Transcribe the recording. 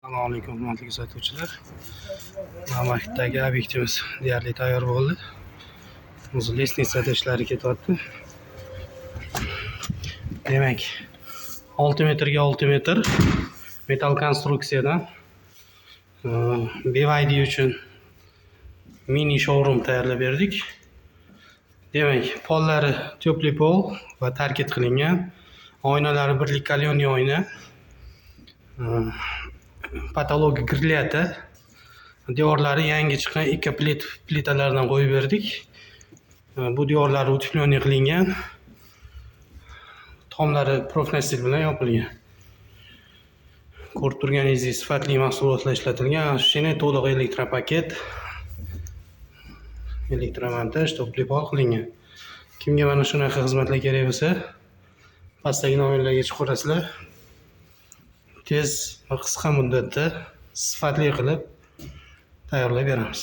Assalomu alaykum hurmatli kuzatuvchilar. Navoiydagi obyektimiz deyarli tayyor bo'ldi. O'zi lestnitsa ishlari ketyapti. Demak, 6 metrga 6 metr metal konstruksiyadan BYD uchun mini showroom tayyorlab berdik. Demak, pollari to'pli pol va tarkib qilingan. Oynalari birlik kalyonli oyna. Patolog grillata. Devorlari yangi chiqqan ikki plitalardan qo'yib berdik. Bu devorlari utflyonli qilingan. Tomlari profnastil bilan yopilgan. Ko'rib turganingizdek sifatli mahsulotlar ishlatilgan. Shuni to'liq elektropaket, elektromontaj, to'pli pol qilingan. Kimga mana shunaqa xizmatlar kerak bo'lsa, pastdagi nomerlarga chiqarasizlar. Tez va qisqa muddatda sifatli qilib tayyorlab beramiz.